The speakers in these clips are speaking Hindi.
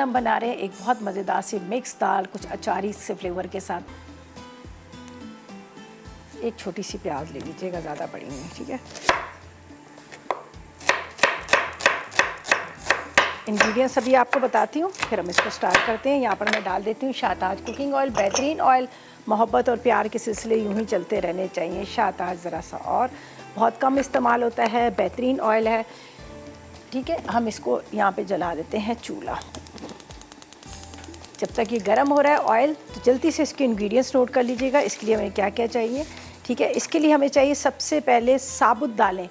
हम बना रहे हैं एक बहुत मज़ेदार सी मिक्स दाल कुछ अचारी से फ्लेवर के साथ। एक छोटी सी प्याज ले लीजिएगा, ज़्यादा बड़ी नहीं, ठीक है। इंग्रेडिएंट्स अभी आपको बताती हूँ, फिर हम इसको स्टार्ट करते हैं। यहाँ पर मैं डाल देती हूँ शाहताज कुकिंग ऑयल, बेहतरीन ऑयल। मोहब्बत और प्यार के सिलसिले यूँ ही चलते रहने चाहिए। शाहताज ज़रा सा और बहुत कम इस्तेमाल होता है, बेहतरीन ऑयल है, ठीक है। हम इसको यहाँ पे जला देते हैं चूल्हा। जब तक ये गर्म हो रहा है ऑयल, तो जल्दी से इसके इंग्रेडिएंट्स नोट कर लीजिएगा। इसके लिए हमें क्या क्या चाहिए, ठीक है। इसके लिए हमें चाहिए सबसे पहले साबुत दालें।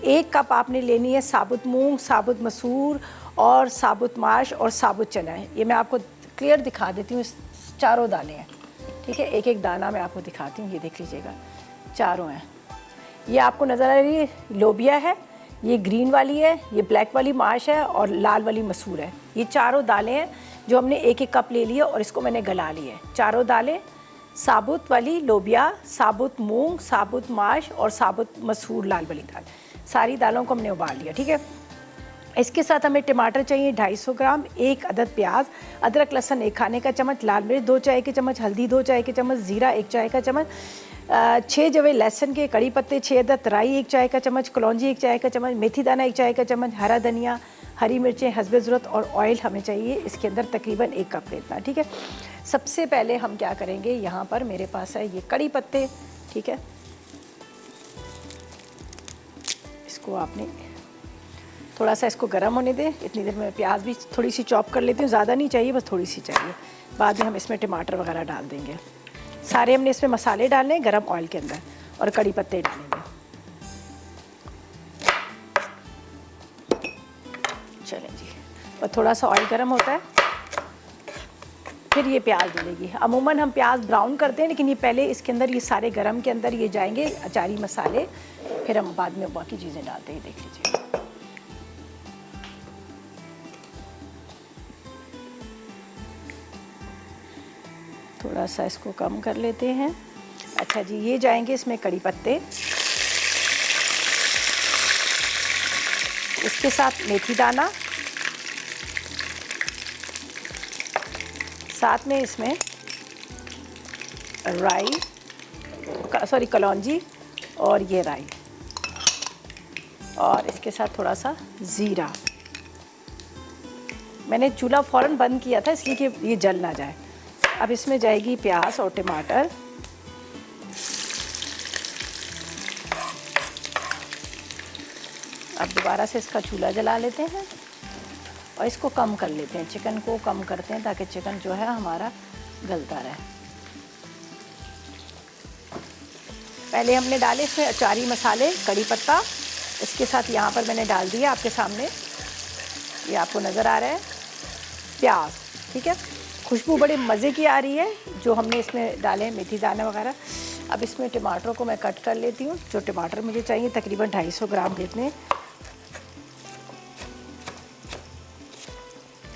1 कप आपने लेनी है साबुत मूंग, साबुत मसूर और साबुत माश और साबुत चना है। ये मैं आपको क्लियर दिखा देती हूँ, चारों दालें हैं, ठीक है। एक एक दाना मैं आपको दिखाती हूँ, ये देख लीजिएगा, चारों हैं। ये आपको नज़र आ रही है लोबिया है, ये ग्रीन वाली है, ये ब्लैक वाली माश है और लाल वाली मसूर है। ये चारों दालें हैं जो हमने 1-1 कप ले लिया और इसको मैंने गला लिया है। चारों दालें, साबुत वाली लोबिया, साबुत मूंग, साबुत माश और साबुत मसूर लाल वाली दाल, सारी दालों को हमने उबाल लिया, ठीक है। इसके साथ हमें टमाटर चाहिए 250 ग्राम, 1 अदद प्याज, अदरक लहसुन 1 खाने का चम्मच, लाल मिर्च 2 चाय के चम्मच, हल्दी 2 चाय के चम्मच, ज़ीरा 1 चाय का चम्मच, 6 जवे लहसुन के, कड़ी पत्ते 6 अदद, राई 1 चाय का चम्मच, कलौंजी 1 चाय का चम्मच, मेथी दाना 1 चाय का चम्मच, हरा धनिया, हरी मिर्चें हस्बे ज़रूरत और ऑयल हमें चाहिए इसके अंदर तकरीबन 1 कप लेना, ठीक है। सबसे पहले हम क्या करेंगे, यहाँ पर मेरे पास है ये कड़ी पत्ते, ठीक है। इसको आपने थोड़ा सा इसको गर्म होने दें। इतनी देर में प्याज भी थोड़ी सी चॉप कर लेती हूँ, ज़्यादा नहीं चाहिए, बस थोड़ी सी चाहिए। बाद में हम इसमें टमाटर वगैरह डाल देंगे। सारे हमने इसमें मसाले डालने हैं गरम ऑयल के अंदर और कड़ी पत्ते डालेंगे। चलें जी, और थोड़ा सा ऑयल गर्म होता है, फिर ये प्याज डलेगी। अमूमन हम प्याज ब्राउन करते हैं, लेकिन ये पहले इसके अंदर ये सारे गरम के अंदर ये जाएंगे अचारी मसाले, फिर हम बाद में बाकी चीज़ें डालते हैं। देख लीजिए, थोड़ा सा इसको कम कर लेते हैं। अच्छा जी, ये जाएंगे इसमें कड़ी पत्ते, इसके साथ मेथी दाना, साथ में इसमें राई, सॉरी कलौंजी और ये राई, और इसके साथ थोड़ा सा ज़ीरा। मैंने चूल्हा फ़ौरन बंद किया था इसलिए कि ये जल ना जाए। अब इसमें जाएगी प्याज और टमाटर, अब दोबारा से इसका चूल्हा जला लेते हैं और इसको कम कर लेते हैं। चिकन को कम करते हैं ताकि चिकन जो है हमारा गलता रहे। पहले हमने डाले इसमें अचारी मसाले, कड़ी पत्ता, इसके साथ यहाँ पर मैंने डाल दिया आपके सामने, ये आपको नज़र आ रहा है, प्याज, ठीक है। खुशबू बड़े मज़े की आ रही है जो हमने इसमें डाले हैं मेथी दाना वगैरह। अब इसमें टमाटरों को मैं कट कर लेती हूँ। जो टमाटर मुझे चाहिए तकरीबन 250 ग्राम जितने,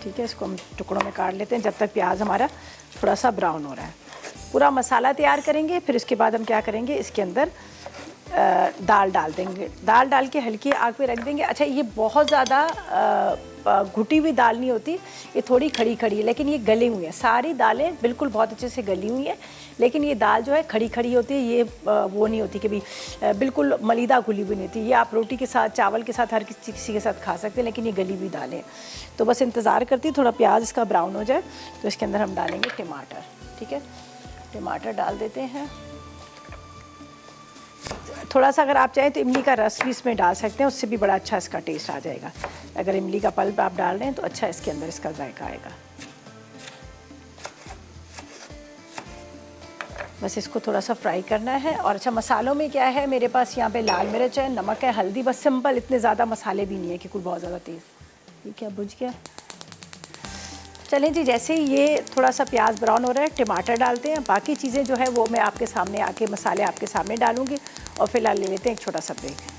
ठीक है। इसको हम टुकड़ों में काट लेते हैं जब तक प्याज हमारा थोड़ा सा ब्राउन हो रहा है। पूरा मसाला तैयार करेंगे, फिर इसके बाद हम क्या करेंगे, इसके अंदर दाल डाल देंगे। दाल डाल के हल्की आग पे रख देंगे। अच्छा, ये बहुत ज़्यादा घुटी हुई दाल नहीं होती, ये थोड़ी खड़ी खड़ी है, लेकिन ये गली हुई है। सारी दालें बिल्कुल बहुत अच्छे से गली हुई हैं, लेकिन ये दाल जो है खड़ी खड़ी होती है। ये वो नहीं होती कि भी बिल्कुल मलीदा घुली हुई नहीं होती। ये आप रोटी के साथ, चावल के साथ, हर किसी के साथ खा सकते हैं, लेकिन ये गली हुई दालें। तो बस इंतज़ार करती हूँ थोड़ा प्याज इसका ब्राउन हो जाए, तो इसके अंदर हम डालेंगे टमाटर, ठीक है। टमाटर डाल देते हैं। थोड़ा सा अगर आप चाहें तो इमली का रस भी इसमें डाल सकते हैं, उससे भी बड़ा अच्छा इसका टेस्ट आ जाएगा। अगर इमली का पल्प आप डाल रहे हैं तो अच्छा इसके अंदर इसका जायका आएगा। बस इसको थोड़ा सा फ्राई करना है। और अच्छा, मसालों में क्या है, मेरे पास यहाँ पे लाल मिर्च है, नमक है, हल्दी, बस सिंपल, इतने ज़्यादा मसाले भी नहीं है कि कोई बहुत ज़्यादा तेज़। ये क्या बुझ गया। चलें जी, जैसे ही ये थोड़ा सा प्याज ब्राउन हो रहा है, टमाटर डालते हैं। बाकी चीज़ें जो है वो मैं आपके सामने आके मसाले आपके सामने डालूँगी। और फिलहाल ले लेते हैं एक छोटा सा ब्रेक।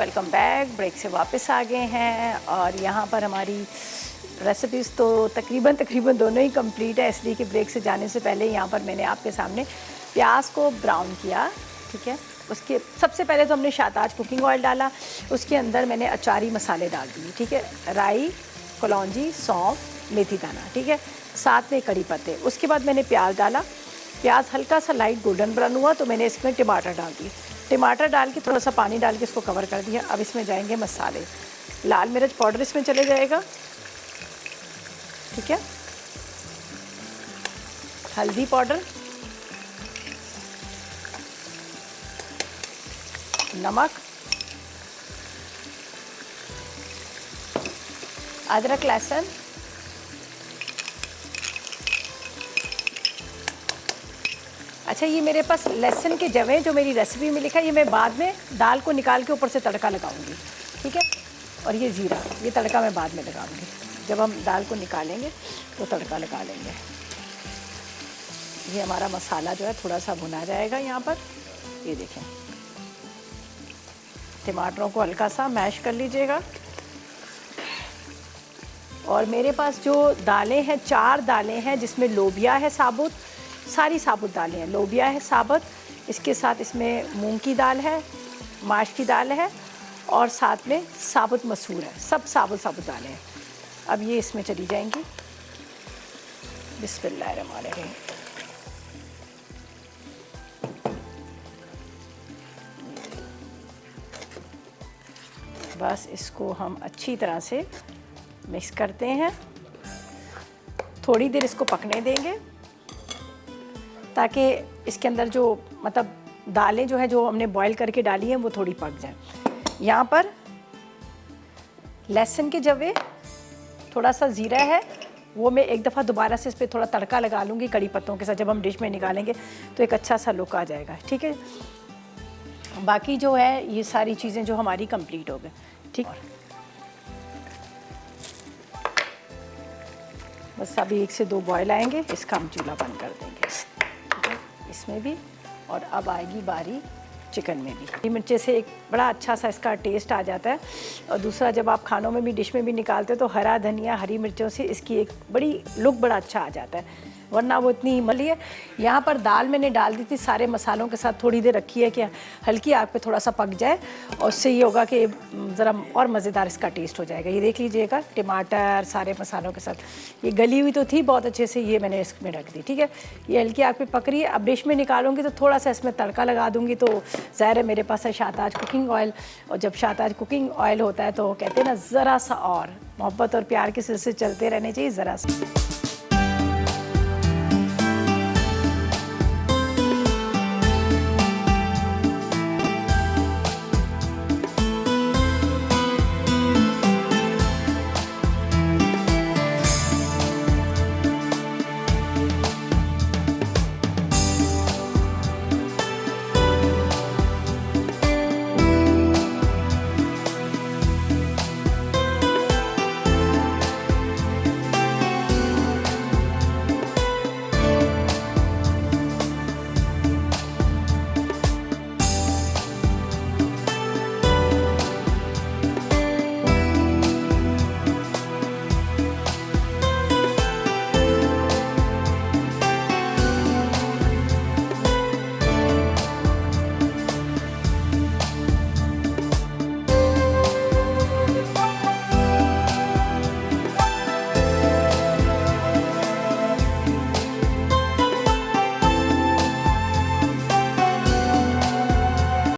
Welcome back. ब्रेक से वापस आ गए हैं और यहाँ पर हमारी रेसिपीज़ तो तकरीबन दोनों ही कंप्लीट है, इसलिए कि ब्रेक से जाने से पहले यहाँ पर मैंने आपके सामने प्याज को ब्राउन किया। ठीक है, उसके सबसे पहले तो हमने शाहताज कुकिंग ऑयल डाला, उसके अंदर मैंने अचारी मसाले डाल दिए। ठीक है, राई, कलौंजी, सौंफ, मेथी दाना, ठीक है, साथ में कड़ी पत्ते। उसके बाद मैंने प्याज डाला, प्याज हल्का सा लाइट गोल्डन ब्राउन हुआ तो मैंने इसमें टमाटर डाल दिए। टमाटर डाल के थोड़ा सा पानी डाल के इसको कवर कर दिया। अब इसमें जाएंगे मसाले, लाल मिर्च पाउडर इसमें चले जाएगा, ठीक है, हल्दी पाउडर, नमक, अदरक लहसुन, अच्छा ये मेरे पास लहसुन के जवे जो मेरी रेसिपी में लिखा है, ये मैं बाद में दाल को निकाल के ऊपर से तड़का लगाऊंगी। ठीक है, और ये जीरा, ये तड़का मैं बाद में लगाऊंगी, जब हम दाल को निकालेंगे तो तड़का लगा लेंगे। ये हमारा मसाला जो है थोड़ा सा भुना जाएगा यहाँ पर। ये देखें, टमाटरों को हल्का सा मैश कर लीजिएगा। और मेरे पास जो दालें हैं, 4 दालें हैं, जिसमें लोबिया है साबुत, सारी साबुत दालें हैं, लोबिया है साबुत, इसके साथ इसमें मूंग की दाल है, माश की दाल है और साथ में साबुत मसूर है, सब साबुत दालें हैं। अब ये इसमें चली जाएंगी। बिस्मिल्लाहिर्रहमानिर्रहीम। बस इसको हम अच्छी तरह से मिक्स करते हैं, थोड़ी देर इसको पकने देंगे ताकि इसके अंदर जो मतलब दालें जो है जो हमने बॉईल करके डाली हैं वो थोड़ी पक जाए। यहाँ पर लहसुन के जवे, थोड़ा सा ज़ीरा है, वो मैं एक दफ़ा दोबारा से इस पर थोड़ा तड़का लगा लूँगी कड़ी पत्तों के साथ। जब हम डिश में निकालेंगे तो एक अच्छा सा लुक आ जाएगा। ठीक है, बाकी जो है ये सारी चीज़ें जो हमारी कंप्लीट हो गई। ठीक, बस अभी 1 से 2 बॉयल आएंगे, इसका हम चूल्हा बंद कर देंगे। इसमें भी, और अब आएगी बारी चिकन में भी। हरी मिर्चें से एक बड़ा अच्छा सा इसका टेस्ट आ जाता है। और दूसरा, जब आप खानों में भी डिश में भी निकालते हो तो हरा धनिया, हरी मिर्चों से इसकी एक बड़ी लुक बड़ा अच्छा आ जाता है, वरना वो इतनी मली है। यहाँ पर दाल मैंने डाल दी थी सारे मसालों के साथ, थोड़ी देर रखी है कि हल्की आग पे थोड़ा सा पक जाए, और उससे ये होगा कि ज़रा और मज़ेदार इसका टेस्ट हो जाएगा। ये देख लीजिएगा, टमाटर सारे मसालों के साथ ये गली हुई तो थी बहुत अच्छे से, ये मैंने इसमें रख दी। ठीक है, ये हल्की आग पे पक रही है। अब डिश में निकालूंगी तो थोड़ा सा इसमें तड़का लगा दूँगी। तो ज़ाहिर है मेरे पास है शाहताज कुकिंग ऑयल, और जब शाहताज कुकिंग ऑयल होता है तो कहते हैं ना, ज़रा सा और मोहब्बत और प्यार के सिलसिले चलते रहने चाहिए, ज़रा सा।